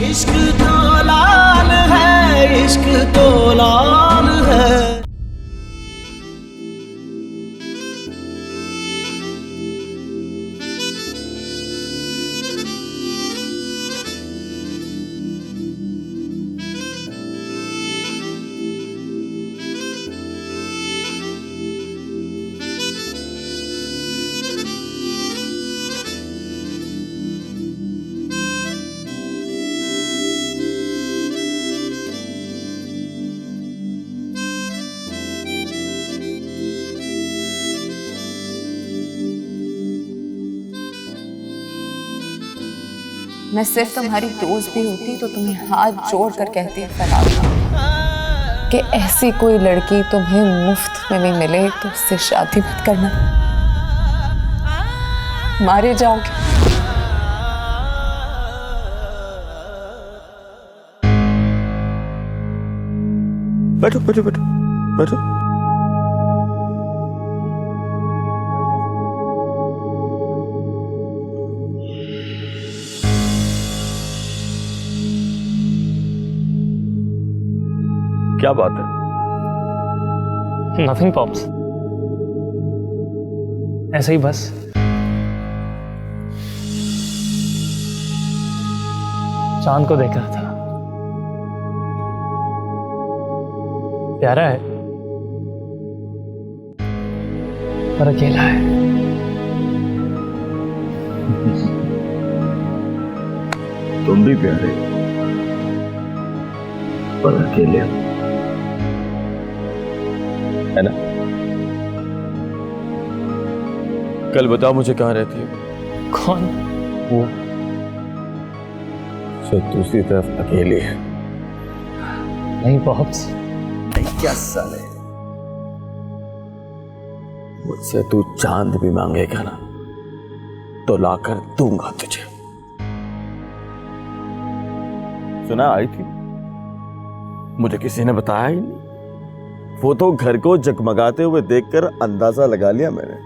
इश्क तो लाल है, इश्क तो लाल है। मैं सिर्फ तुम्हारी दोस्त भी होती तो तुम्हें हाथ जोड़ कर कहती फराग कि ऐसी कोई लड़की तुम्हें मुफ्त में भी मिले तो उससे शादी मत करना, मारे जाओगे। बैठो बैठो बैठो बैठो। क्या बात है? नथिंग पॉप्स, ऐसे ही बस। चांद को देख रहा था, प्यारा है पर अकेला है। तुम भी प्यारे पर अकेले हो, है ना? कल बताओ मुझे कहाँ रहती है? कौन? वो जो दूसरी तरफ अकेली है। नहीं पॉप्स, क्या साले, मुझसे तू चांद भी मांगेगा ना तो लाकर दूंगा तुझे। सुना आई थी, मुझे किसी ने बताया ही नहीं। वो तो घर को जगमगाते हुए देखकर अंदाजा लगा लिया मैंने।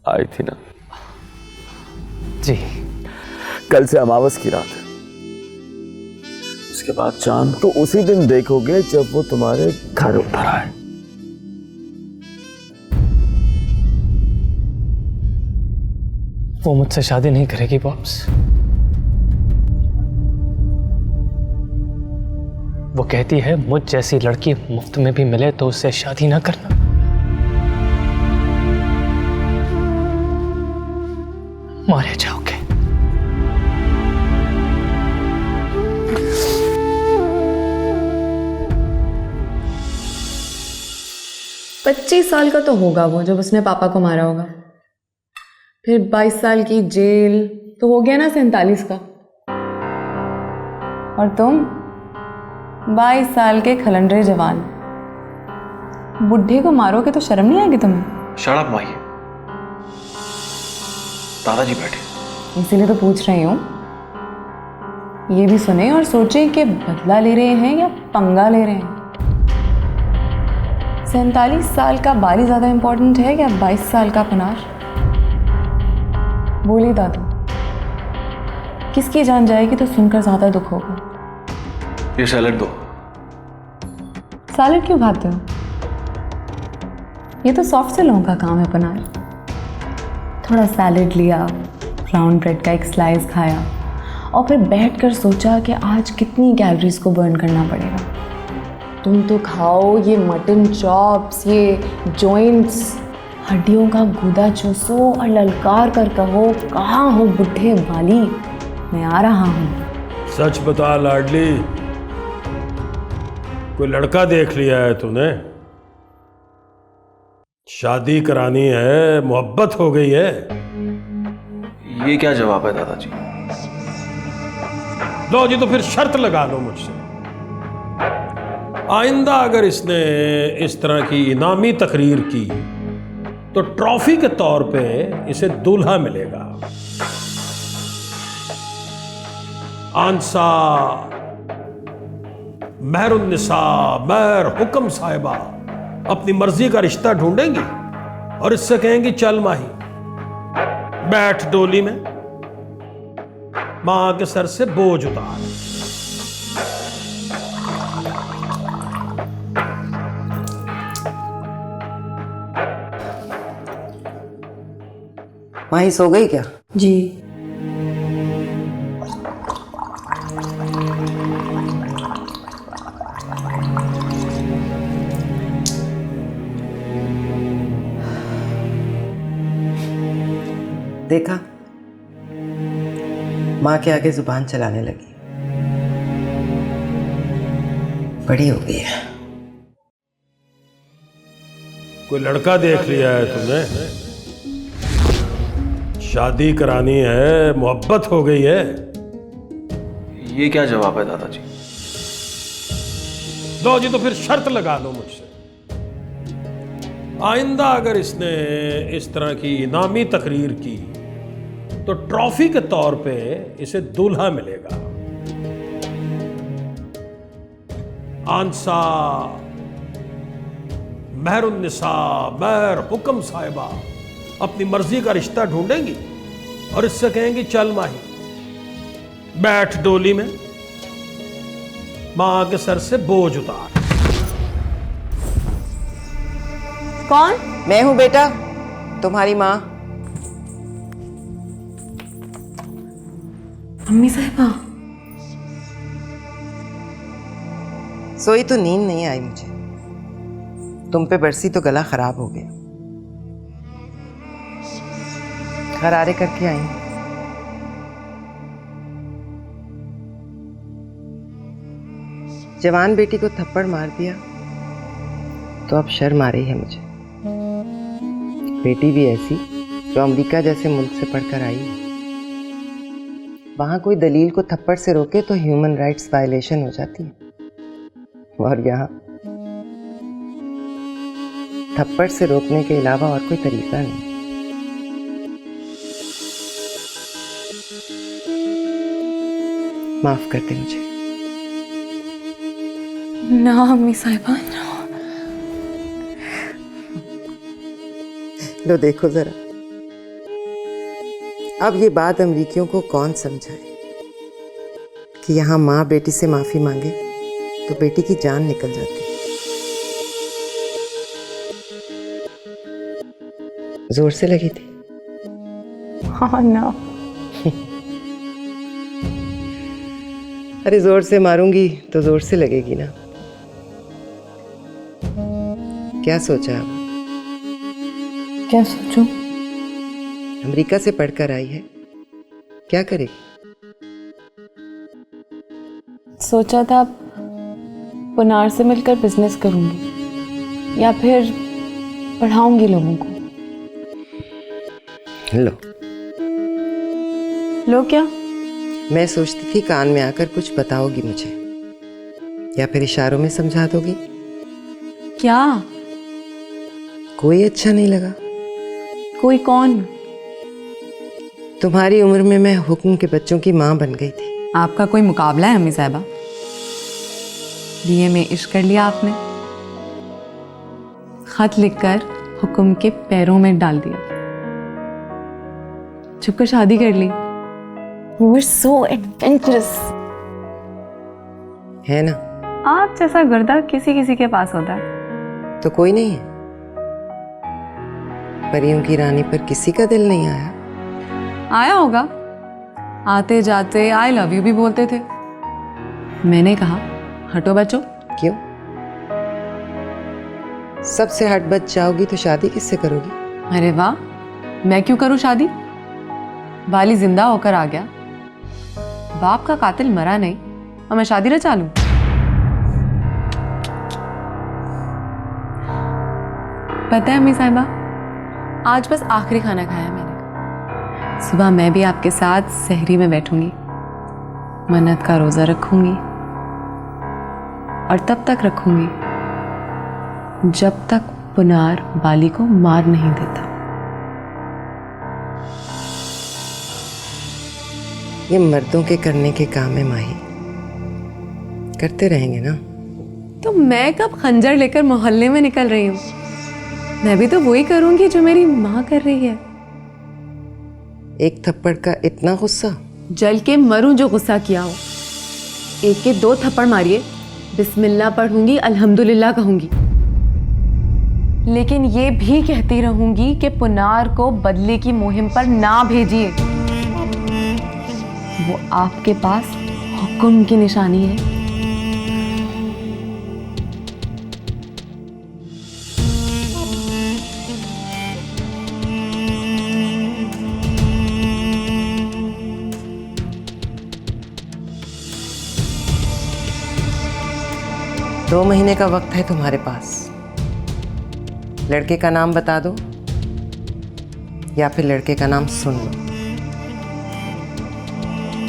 आई थी ना? जी। कल से अमावस की रात है, उसके बाद चांद को उसी दिन देखोगे जब वो तुम्हारे घर उतर आए। वो मुझसे शादी नहीं करेगी पॉप्स। वो कहती है मुझ जैसी लड़की मुफ्त में भी मिले तो उससे शादी ना करना। मारे जाओगे। पच्चीस साल का तो होगा वो जब उसने पापा को मारा होगा। फिर 22 साल की जेल तो हो गया ना 47 का। और तुम 22 साल के खलंडरे जवान, बुढ़े को मारोगे तो शर्म नहीं आएगी तुम्हें? शट अप माई, दादाजी बैठे। इसीलिए तो पूछ रही हूँ। ये भी सुने और सोचें कि बदला ले रहे हैं या पंगा ले रहे हैं। 47 साल का बारी ज्यादा इंपॉर्टेंट है या 22 साल का पनार? बोली दादू, किसकी जान जाएगी तो सुनकर ज्यादा दुख होगा। ये सैलेड दो। सैलेड क्यों खाते हो? ये तो सॉफ्ट से लोगों का काम है पनार। थोड़ा सैलेड लिया, ब्राउन ब्रेड का एक स्लाइस खाया और फिर बैठकर सोचा कि आज कितनी कैलोरीज को बर्न करना पड़ेगा। तुम तो खाओ ये मटन चॉप्स, ये जॉइंट्स, हड्डियों का गूदा चूसो और ललकार कर कहो, कहाँ हो बुढ़े बाली, मैं आ रहा हूँ। सच बता लाडली, कोई लड़का देख लिया है तूने? शादी करानी है, मोहब्बत हो गई है? ये क्या जवाब है दादाजी? लो जी, तो फिर शर्त लगा लो मुझसे। आइंदा अगर इसने इस तरह की इनामी तकरीर की तो ट्रॉफी के तौर पे इसे दूल्हा मिलेगा। आंसा महरुन्निसा महर हुक्म साहिबा अपनी मर्जी का रिश्ता ढूंढेंगी और इससे कहेंगी चल माही। बैठ डोली में, मां के सर से बोझ उतार। माही सो गई क्या? जी। देखा, माँ के आगे जुबान चलाने लगी, बड़ी हो गई है। कोई लड़का देख लिया है तुमने? शादी करानी है, मोहब्बत हो गई है? ये क्या जवाब है दादाजी? लो जी, तो फिर शर्त लगा लो मुझसे, आइंदा अगर इसने इस तरह की इनामी तकरीर की तो ट्रॉफी के तौर पे इसे दूल्हा मिलेगा। आंसा महरुन्निसा महर हुक्म साहिबा अपनी मर्जी का रिश्ता ढूंढेंगी और इससे कहेंगी चल माही, बैठ डोली में, मां के सर से बोझ उतार। कौन? मैं हूं बेटा, तुम्हारी माँ। अम्मी साहिबा। सोई तो नींद नहीं आई मुझे, तुम पे बरसी तो गला खराब हो गया, खरारे करके आई। जवान बेटी को थप्पड़ मार दिया तो अब शर्म आ रही है मुझे। बेटी भी ऐसी जो अमेरिका जैसे मुल्क से पढ़कर आई है, वहां कोई दलील को थप्पड़ से रोके तो ह्यूमन राइट्स वायलेशन हो जाती है, और यहाँ थप्पड़ से रोकने के अलावा और कोई तरीका नहीं। माफ कर दे मुझे। ना अम्मी साहिबा, ना। लो देखो जरा, अब ये बात अमरीकियों को कौन समझाए कि यहाँ माँ बेटी से माफी मांगे तो बेटी की जान निकल जाती है। जोर से लगी थी? हाँ ना। अरे जोर से मारूंगी तो जोर से लगेगी ना। क्या सोचा अब? क्या सोचूं? अमेरिका से पढ़कर आई है, क्या करेगी? सोचा था पुनार से मिलकर बिजनेस करूंगी या फिर पढ़ाऊंगी लोगों को। लो। लो क्या? मैं सोचती थी कान में आकर कुछ बताओगी मुझे, या फिर इशारों में समझा दोगी। क्या? कोई अच्छा नहीं लगा? कोई कौन? तुम्हारी उम्र में मैं हुक्म के बच्चों की माँ बन गई थी। आपका कोई मुकाबला है अम्मी साहिबा? बीए में इश्क कर लिया आपने, खत लिखकर हुक्म के पैरों में डाल दिया, छुपकर शादी कर ली। You were so adventurous. है ना? आप जैसा गर्दा किसी किसी के पास होता है। तो कोई नहीं है? परियों की रानी पर किसी का दिल नहीं आया? आया होगा, आते जाते आई लव यू भी बोलते थे। मैंने कहा हटो बच्चों। क्यों? सबसे हट बच जाओगी तो शादी किससे करोगी? अरे वाह, मैं क्यों करूं शादी? वाली जिंदा होकर आ गया, बाप का कातिल मरा नहीं और मैं शादी रचा लूं? पता है अम्मी साहिबा, आज बस आखिरी खाना खाया मैंने। सुबह मैं भी आपके साथ सहरी में बैठूंगी, मन्नत का रोजा रखूंगी, और तब तक रखूंगी जब तक पुनार बाली को मार नहीं देता। ये मर्दों के करने के काम है माही, करते रहेंगे ना। तो मैं कब खंजर लेकर मोहल्ले में निकल रही हूँ? मैं भी तो वही करूंगी जो मेरी माँ कर रही है। एक थप्पड़ का इतना गुस्सा? जल के मरूं जो गुस्सा किया हो। एक के 2 थप्पड़ मारिए, बिस्मिल्लाह पढ़ूंगी, अल्हम्दुलिल्लाह कहूंगी, लेकिन ये भी कहती रहूंगी कि पुनार को बदले की मुहिम पर ना भेजिए। वो आपके पास हुक्म की निशानी है। दो महीने का वक्त है तुम्हारे पास। लड़के का नाम बता दो या फिर लड़के का नाम सुन लो।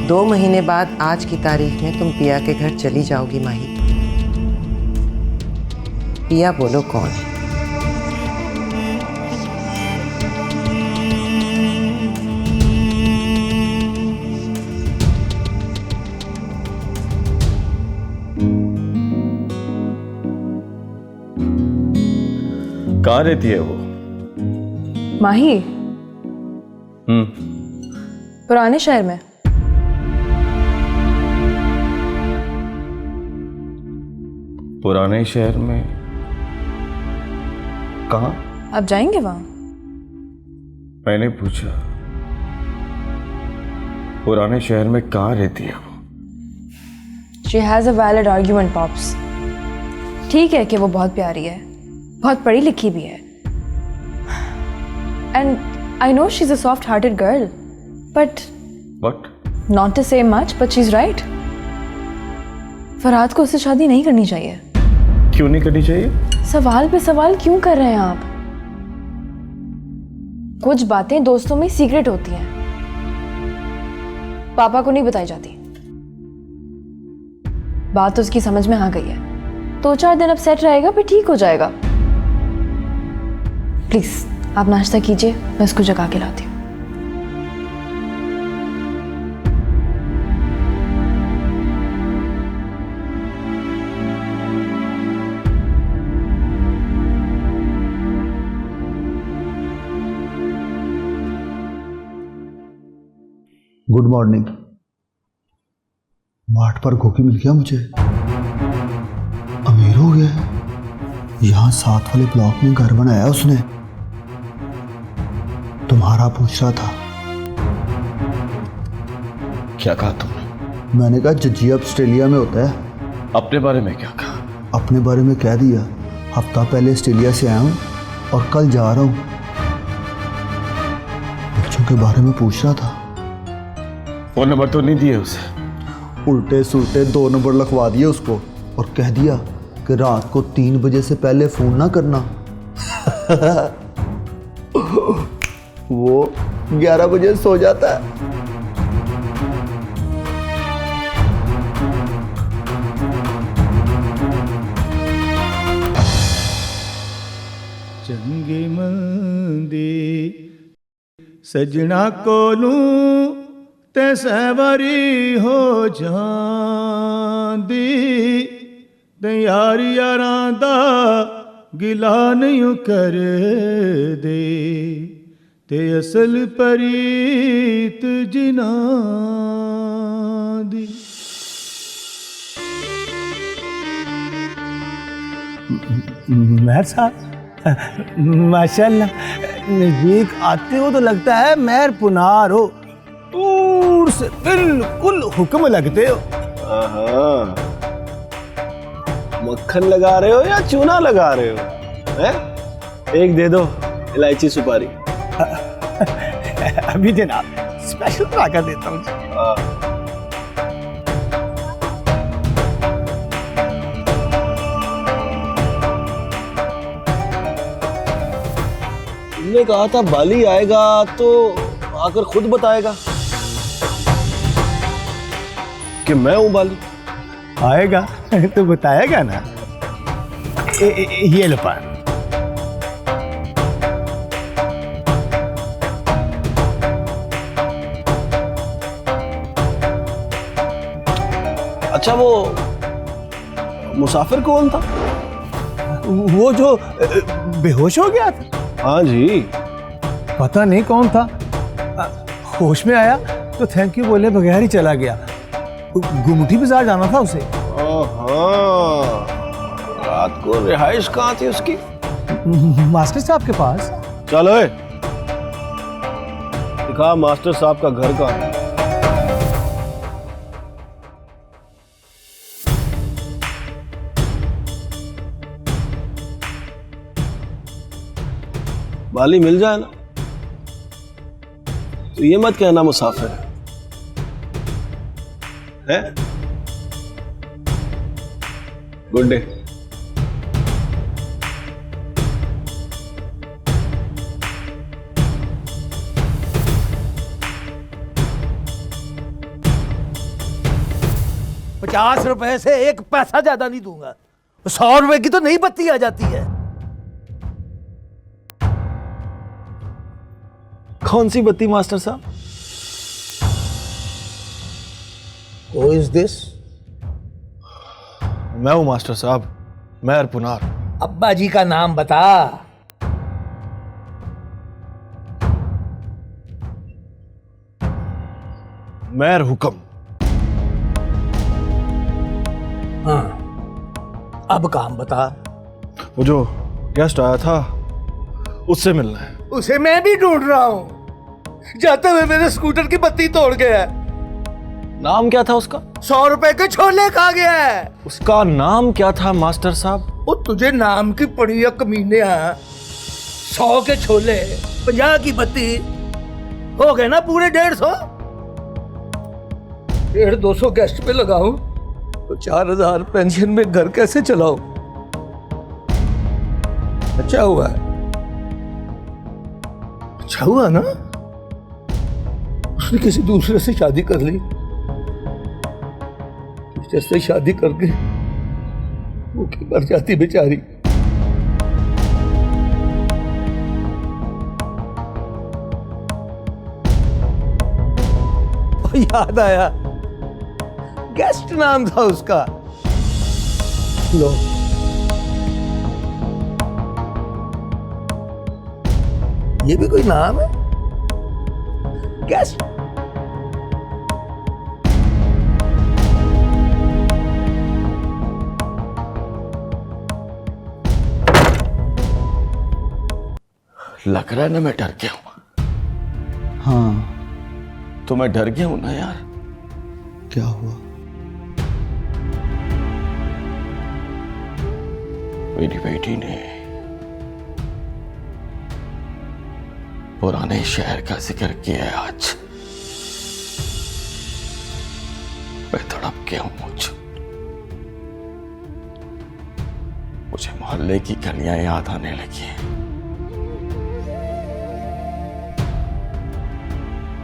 2 महीने बाद आज की तारीख में तुम पिया के घर चली जाओगी माही। पिया बोलो कौन है? कहाँ रहती है वो? माही, पुराने शहर में। पुराने शहर में? कहाँ? आप जाएंगे वहां? मैंने पूछा पुराने शहर में कहाँ रहती है वो? She has a valid argument, Pops. ठीक है कि वो बहुत प्यारी है, बहुत पढ़ी लिखी भी है, and I know she's a soft-hearted girl, but not to say much, but she's right. Farhad को उससे शादी नहीं करनी चाहिए। क्यों नहीं करनी चाहिए? सवाल पे सवाल क्यों कर रहे हैं आप? कुछ बातें दोस्तों में सीक्रेट होती हैं, पापा को नहीं बताई जाती। बात उसकी समझ में आ गई है, 2-4 दिन अपसेट रहेगा, फिर ठीक हो जाएगा। प्लीज आप नाश्ता कीजिए, मैं उसको जगा के लाती हूँ। Good morning. मार्ट पर गोकी मिल गया मुझे, अमीर हो गया है। यहाँ 7 वाले ब्लॉक में घर बनाया उसने। तुम्हारा पूछ रहा था। क्या कहा तुमने? मैंने कहा जजिया ऑस्ट्रेलिया में होता है। अपने बारे में क्या कहा? अपने बारे में कह दिया, हफ्ता पहले ऑस्ट्रेलिया से आया हूँ और कल जा रहा हूँ। बच्चों के बारे में पूछ रहा था। फोन नंबर तो नहीं दिए उसे? उल्टे सुल्टे 2 नंबर लिखवा दिए उसको और कह दिया कि रात को 3 बजे से पहले फोन ना करना। वो 11 बजे सो जाता है। चंगी मंदी सजना कोलू ते सवारी हो जांदी, ते यार यारां दा गिला नहीं कर दे, ते असल परीत जिना दी। महर साहब, माशाल्लाह, नजदीक आते हो तो लगता है महर पुनार हो, दूर से बिल्कुल हुक्म लगते हो। मक्खन लगा रहे हो या चूना लगा रहे हो? हैं? एक दे दो इलायची सुपारी। अभी जनाब स्पेशल बना कर देता हूँ। तुमने कहा था बाली आएगा तो आकर खुद बताएगा कि मैं हूं बाली। आएगा तो बताएगा ना। ये लो पान। अच्छा, वो मुसाफिर कौन था? वो जो बेहोश हो गया था। हाँ जी। पता नहीं कौन था, होश में आया तो थैंक यू बोले बगैर ही चला गया। गुमटी बाजार जाना था उसे। रात को रिहाइश कहाँ थी उसकी? मास्टर साहब के पास। चलो दिखा मास्टर साहब का घर कहाँ है। बाली मिल जाए ना तो ये मत कहना मुसाफिर है। Good day. ₹50 से 1 पैसा ज्यादा नहीं दूंगा। 100 रुपए की तो नई बत्ती आ जाती है। कौन सी बत्ती मास्टर साहब? Who is this? मैं हूं मास्टर साहब, मेहर पुनार। अब्बा जी का नाम बता। मेहर हुक्म। हाँ, अब काम बता। वो जो गेस्ट आया था उससे मिलना है। उसे मैं भी ढूंढ रहा हूं। जाते हुए मेरे स्कूटर की बत्ती तोड़ गया है। नाम क्या था उसका? 100 रुपए के छोले खा गया है। उसका नाम क्या था मास्टर साहब? वो तुझे नाम की पड़ी है कमीने। 100 के छोले, 50 की बत्ती, हो गए ना पूरे 150। 150-200 गेस्ट पे लगाऊं तो 4000 पेंशन में घर कैसे चलाऊं? अच्छा हुआ है, अच्छा हुआ ना उसने किसी दूसरे से शादी कर ली। जैसे शादी करके वो की मर जाती बेचारी। याद आया, गेस्ट नाम था उसका। लो, ये भी कोई नाम है? गेस्ट। लग रहा है ना मैं डर गया हूं। हाँ, तो मैं डर गया हूं ना यार। क्या हुआ? मेरी बेटी ने पुराने शहर का जिक्र किया है आज। मैं तड़प गया हूं। मुझे मोहल्ले की गलियां याद आने लगी हैं।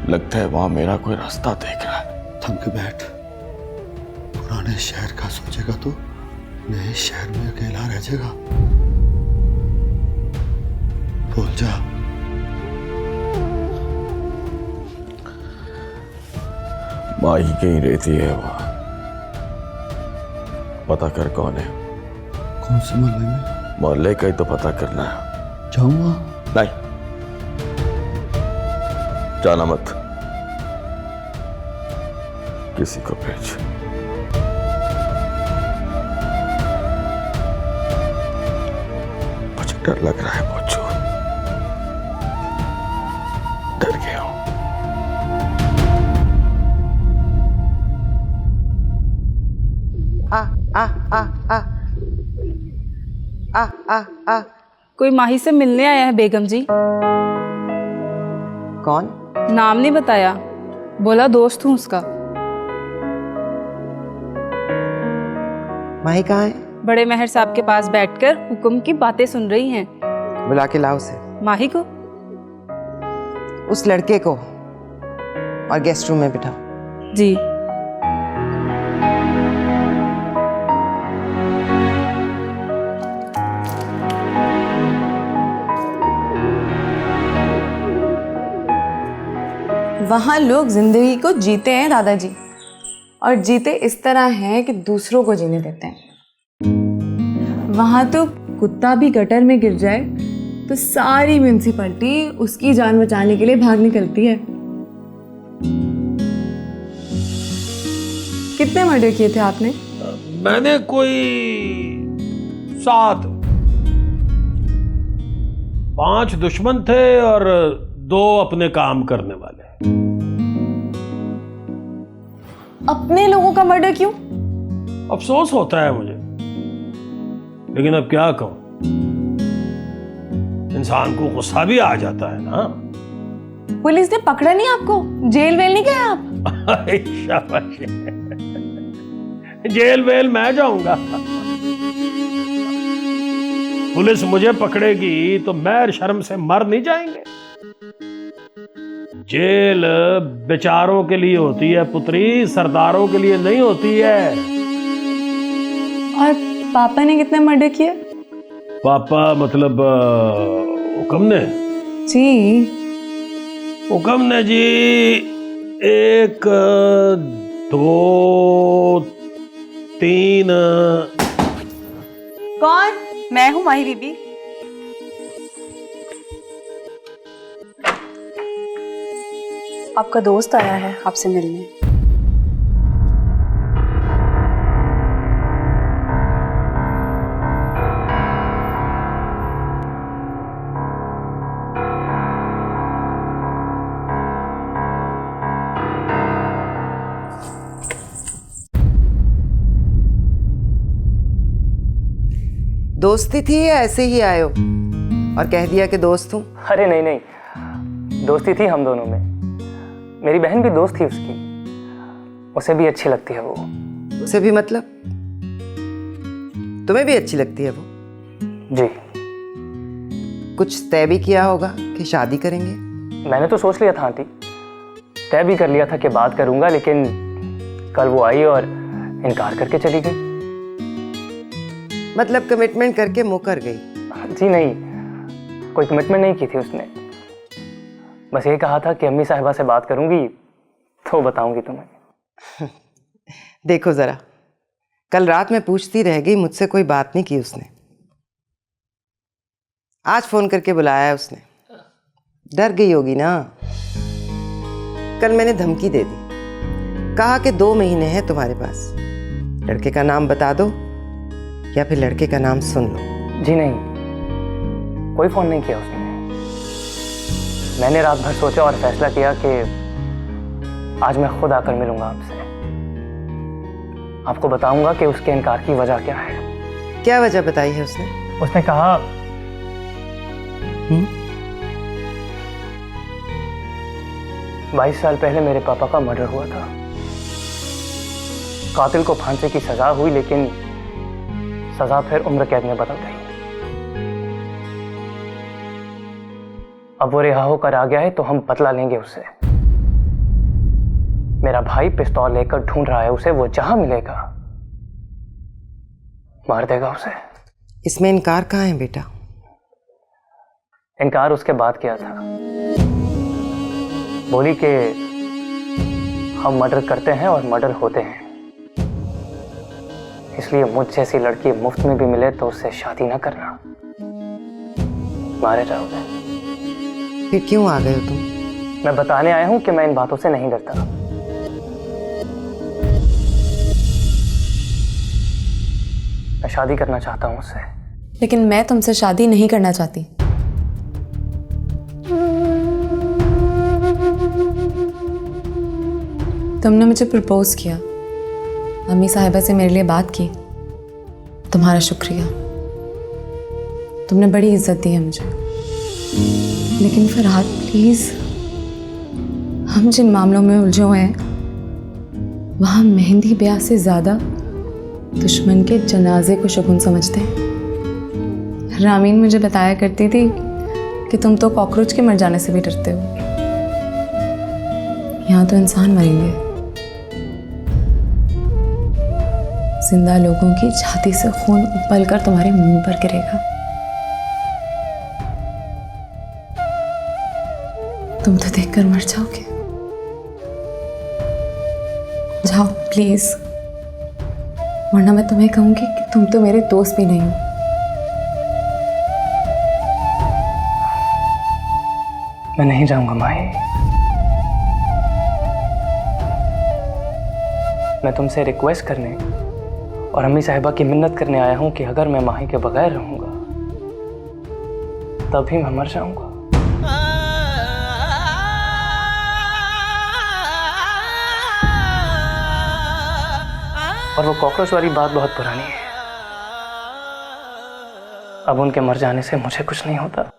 लगता है वहां मेरा कोई रास्ता देख रहा है। थम के बैठ। पुराने शहर का सोचेगा तो नए शहर में अकेला रह जाएगा। बोल जा। माँ ही कहीं रहती है वहां। पता कर कौन है। कौन से मोहल्ले में? मोहल्ले का ही तो पता करना है। जाऊंगा? नहीं, जाना मत। किसी को भेज। मुझे डर लग रहा है बहुत जोर। डर गया हूं। कोई माही से मिलने आया है बेगम जी। कौन? नाम नहीं बताया, बोला दोस्त हूँ उसका। माही कहाँ है? बड़े मेहर साहब के पास बैठकर हुक्म की बातें सुन रही हैं। बुला के लाओ उसे। माही को? उस लड़के को, और गेस्ट रूम में बिठाओ। जी। वहाँ लोग जिंदगी को जीते हैं दादाजी, और जीते इस तरह हैं कि दूसरों को जीने देते हैं। वहाँ तो कुत्ता भी गटर में गिर जाए तो सारी म्यूनसिपैलिटी उसकी जान बचाने के लिए भाग निकलती है। कितने मर्डर किए थे आपने? मैंने कोई 7, 5 दुश्मन थे और 2 अपने काम करने वाले। अपने लोगों का मर्डर क्यों? अफसोस होता है मुझे, लेकिन अब क्या कहूं, इंसान को गुस्सा भी आ जाता है ना। पुलिस ने पकड़ा नहीं आपको? जेल वेल नहीं गए आप? शाबाश। जेल वेल मैं जाऊंगा? पुलिस मुझे पकड़ेगी तो मैं शर्म से मर नहीं जाएंगे। जेल बेचारों के लिए होती है पुत्री, सरदारों के लिए नहीं होती है। और पापा ने कितने मर्डर किए? पापा मतलब हुक्म ने? जी। हुक्म ने जी 1, 2, 3। कौन? मैं हूँ माही बीबी। आपका दोस्त आया है आपसे मिलने। दोस्ती थी या ऐसे ही आए हो और कह दिया कि दोस्त हूँ? अरे नहीं नहीं, दोस्ती थी हम दोनों में। मेरी बहन भी दोस्त थी उसकी, उसे भी अच्छी लगती है वो। उसे भी मतलब? तुम्हें भी अच्छी लगती है वो? जी। कुछ तय भी किया होगा कि शादी करेंगे? मैंने तो सोच लिया था आंटी, तय भी कर लिया था कि बात करूंगा, लेकिन कल वो आई और इनकार करके चली गई। मतलब कमिटमेंट करके मुकर गई? जी नहीं, कोई कमिटमेंट नहीं की थी उसने। बस ये कहा था कि अम्मी साहिबा से बात करूंगी तो बताऊंगी तुम्हें। देखो जरा, कल रात में पूछती रह गई, मुझसे कोई बात नहीं की उसने। आज फोन करके बुलाया है उसने। डर गई होगी ना। कल मैंने धमकी दे दी, कहा कि 2 महीने हैं तुम्हारे पास, लड़के का नाम बता दो या फिर लड़के का नाम सुन लो। जी नहीं, कोई फोन नहीं किया उसने। मैंने रात भर सोचा और फैसला किया कि आज मैं खुद आकर मिलूंगा आपसे। आपको बताऊंगा कि उसके इनकार की वजह क्या है। क्या वजह बताई है उसने? उसने कहा 22 साल पहले मेरे पापा का मर्डर हुआ था। कातिल को फांसी की सजा हुई, लेकिन सजा फिर उम्र कैद में बदल गई। अब वो रिहा होकर आ गया है तो हम बदला लेंगे उससे। मेरा भाई पिस्तौल लेकर ढूंढ रहा है उसे, वो जहां मिलेगा मार देगा उसे। इसमें इनकार कहाँ है बेटा? इनकार उसके बाद किया था। बोली कि हम मर्डर करते हैं और मर्डर होते हैं, इसलिए मुझ जैसी लड़की मुफ्त में भी मिले तो उससे शादी ना करना, मारे जाओगे। फिर क्यों आ गए हो तुम? मैं बताने आया हूं कि मैं इन बातों से नहीं डरता। मैं शादी करना चाहता हूं उससे। लेकिन मैं तुमसे शादी नहीं करना चाहती। तुमने मुझे प्रपोज किया, अम्मी साहिबा से मेरे लिए बात की, तुम्हारा शुक्रिया। तुमने बड़ी इज्जत दी है मुझे। लेकिन फरहाद प्लीज, हम जिन मामलों में उलझे हुए हैं वहां मेहंदी ब्याह से ज्यादा दुश्मन के जनाजे को शगुन समझते हैं। रामीन मुझे बताया करती थी कि तुम तो कॉकरोच के मर जाने से भी डरते हो, यहाँ तो इंसान मरेंगे। जिंदा लोगों की छाती से खून उबलकर तुम्हारे मुंह पर गिरेगा। तुम तो देखकर मर जाओगे। जाओ प्लीज, वरना मैं तुम्हें कहूंगी कि तुम तो मेरे दोस्त भी नहीं हो। मैं नहीं जाऊंगा माही, मैं तुमसे रिक्वेस्ट करने और अम्मी साहिबा की मिन्नत करने आया हूं कि अगर मैं माही के बगैर रहूंगा तभी मैं मर जाऊंगा। और वो कॉकरोच वाली बात बहुत पुरानी है। अब उनके मर जाने से मुझे कुछ नहीं होता।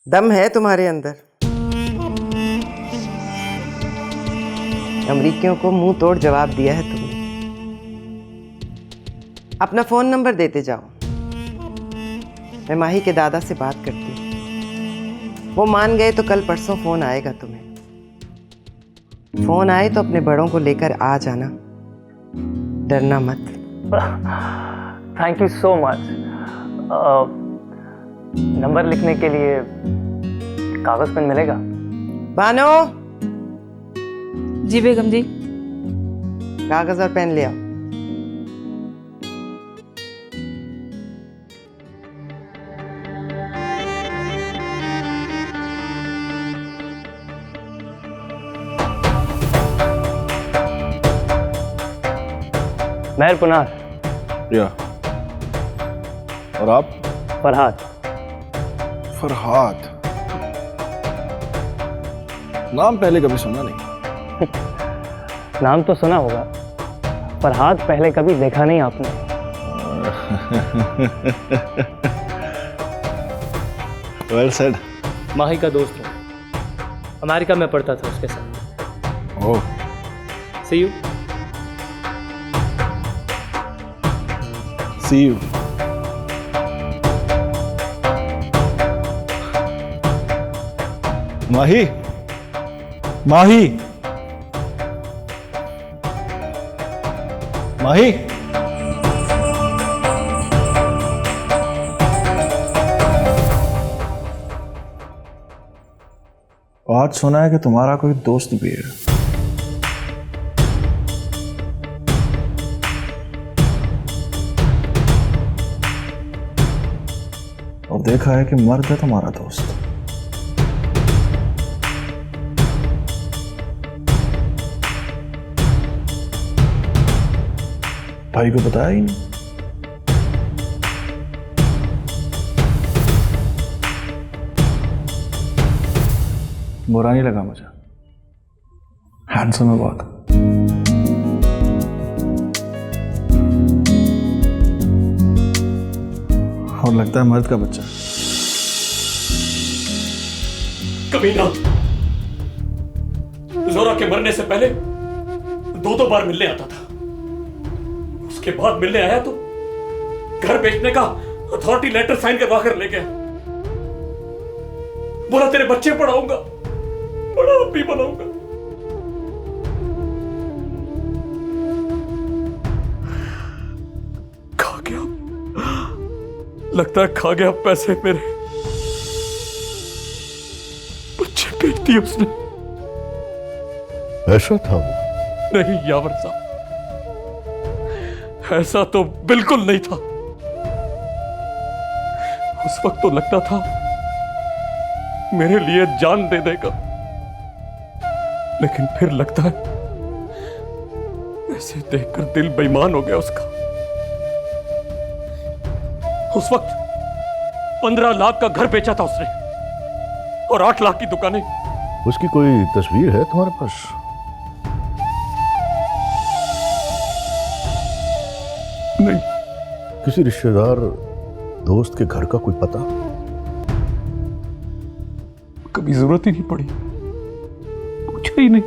दम है तुम्हारे अंदर। अमरीकियों को मुंह तोड़ जवाब दिया है तुमने। अपना फोन नंबर देते जाओ, मैं माही के दादा से बात करती हूँ। वो मान गए तो कल परसों फोन आएगा तुम्हें। फोन आए तो अपने बड़ों को लेकर आ जाना, डरना मत। Thank you so much. Number लिखने के लिए कागज पेन मिलेगा? बानो। जी बेगम जी। कागज और पेन ले आओ। महर पुनार। या। और आप? फरहाद। फरहाद, नाम पहले कभी सुना नहीं। नाम तो सुना होगा, फरहाद पहले कभी देखा नहीं आपने। Well said. माही का दोस्त हूँ, अमेरिका में पढ़ता था उसके साथ। Oh. See you. See you. Mahi, Mahi, Mahi. आज सुना है कि तुम्हारा कोई दोस्त भी है। और देखा है कि मर्द है तुम्हारा दोस्त। भाई को बताया ही नहीं। बुरा नहीं लगा मुझे, हैंडसम है बहुत। और लगता है मर्द का बच्चा। कमीना, जोरा के मरने से पहले दो बार मिलने आता था। उसके बाद मिलने आया तो घर बेचने का अथॉरिटी लेटर साइन करवा कर ले गया। बोला तेरे बच्चे पढ़ाऊंगा, बड़ा आदमी बनाऊंगा। खा गया, लगता है खा गया पैसे मेरे। बच्चे बेच दिए उसने। ऐसा था वो? नहीं यावर साहब, ऐसा तो बिल्कुल नहीं था। उस वक्त तो लगता था मेरे लिए जान दे देगा, लेकिन फिर लगता है ऐसे देखकर दिल बेईमान हो गया उसका। उस वक्त 15 लाख का घर बेचा था उसने और 8 लाख की दुकानें। उसकी कोई तस्वीर है तुम्हारे पास? नहीं। किसी रिश्तेदार दोस्त के घर का कोई पता? कभी जरूरत ही नहीं पड़ी, पूछा ही नहीं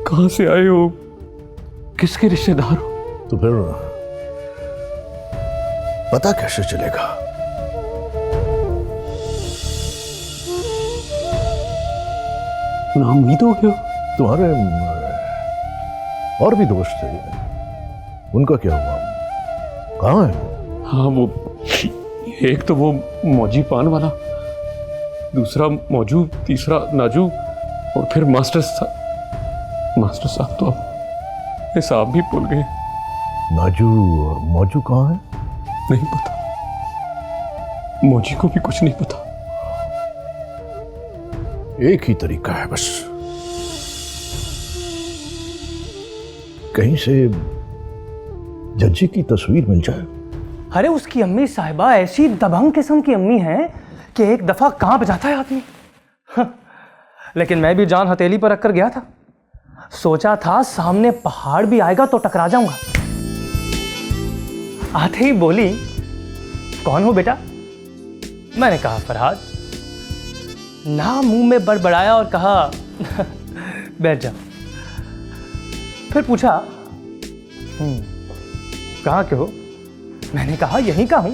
कहां से आए हो, किसके रिश्तेदार हो। तो फिर पता कैसे चलेगा? नाउम्मीद हो गया। तुम्हारे और भी दोस्त थे, उनका क्या हुआ? कहाँ है? हाँ, वो एक तो वो मौजी पान वाला, दूसरा मौजू, तीसरा नाजू, और फिर मास्टर साहब तो अब हिसाब भी भूल गए। नाजू और मौजू कहाँ है? नहीं पता, मौजी को भी कुछ नहीं पता। एक ही तरीका है बस, कहीं से जज्जी की तस्वीर मिल जाए। अरे उसकी अम्मी साहिबा ऐसी दबंग किस्म की अम्मी है कि एक दफा कांप जाता है आदमी। लेकिन मैं भी जान हथेली पर रखकर गया था, सोचा था सामने पहाड़ भी आएगा तो टकरा जाऊंगा। आते ही बोली, कौन हो बेटा? मैंने कहा फरहाद। ना मुंह में बड़बड़ाया और कहा बैठ जा। फिर पूछा कहाँ के हो? मैंने कहा यहीं का हूं,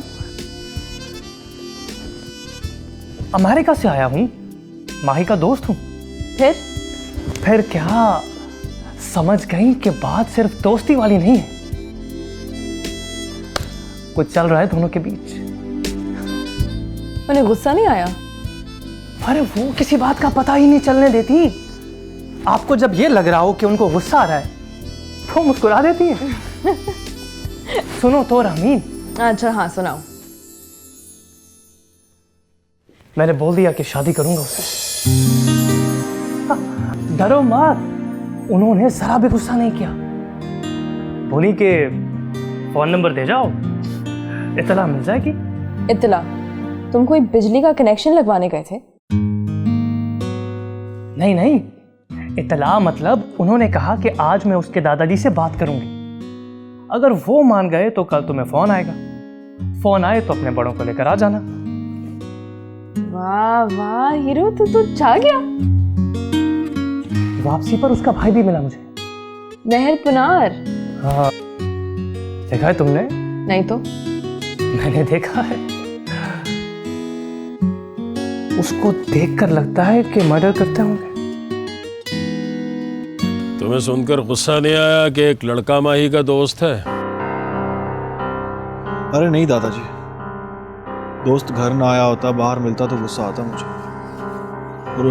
अमेरिका से आया हूं, माही का दोस्त हूं। फिर क्या समझ गई कि बात सिर्फ दोस्ती वाली नहीं है, कुछ चल रहा है दोनों के बीच। उन्हें गुस्सा नहीं आया? अरे वो किसी बात का पता ही नहीं चलने देती। आपको जब ये लग रहा हो कि उनको गुस्सा आ रहा है तो मुस्कुरा देती है। सुनो तो रमीन। अच्छा हाँ सुनाओ। मैंने बोल दिया कि शादी करूंगा उससे। डरो मत, उन्होंने जरा भी गुस्सा नहीं किया। बोली कि फोन नंबर दे जाओ, इतला मिल जाएगी। इतला? तुम कोई बिजली का कनेक्शन लगवाने गए थे? नहीं, इतला मतलब उन्होंने कहा कि आज मैं उसके दादाजी से बात करूंगी, अगर वो मान गए तो कल तुम्हें फोन आएगा, फोन आए तो अपने बड़ों को लेकर आ जाना। वाह वाह हीरो, तू तो छा गया। वापसी पर उसका भाई भी मिला मुझे, महर पुनार। हाँ, देखा है तुमने? नहीं तो। मैंने देखा है। उसको देखकर लगता है कि मर्डर करते होंगे। तुम्हें सुनकर गुस्सा नहीं आया कि एक लड़का माही का दोस्त है? अरे नहीं दादाजी, दोस्त घर ना आया होता, बाहर मिलता तो गुस्सा आता मुझे। और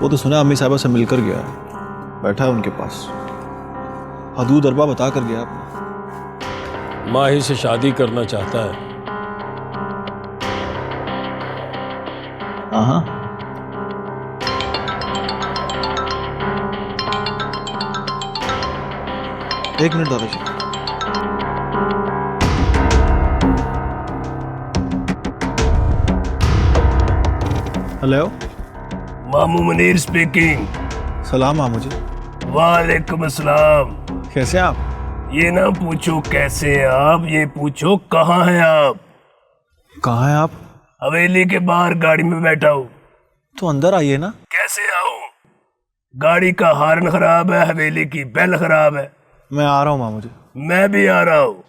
वो तो सुना अम्मी साहिबा से मिलकर गया है, बैठा है उनके पास, हदूद अरबा बता कर गया अपना। माही से शादी करना चाहता है। हाँ, एक मिनट दादाजी। हेलो, मामू मुनीर स्पीकिंग। सलाम मामू जी। वालेकुम अस्सलाम। कैसे हैं आप? ये ना पूछो कैसे हैं आप, ये पूछो कहाँ हैं आप। कहाँ हैं आप? हवेली के बाहर गाड़ी में बैठा हूँ। तो अंदर आइए ना। कैसे आऊँ? गाड़ी का हार्न खराब है, हवेली की बेल खराब है। मैं आ रहा हूँ मामू जी। मैं भी आ रहा हूँ।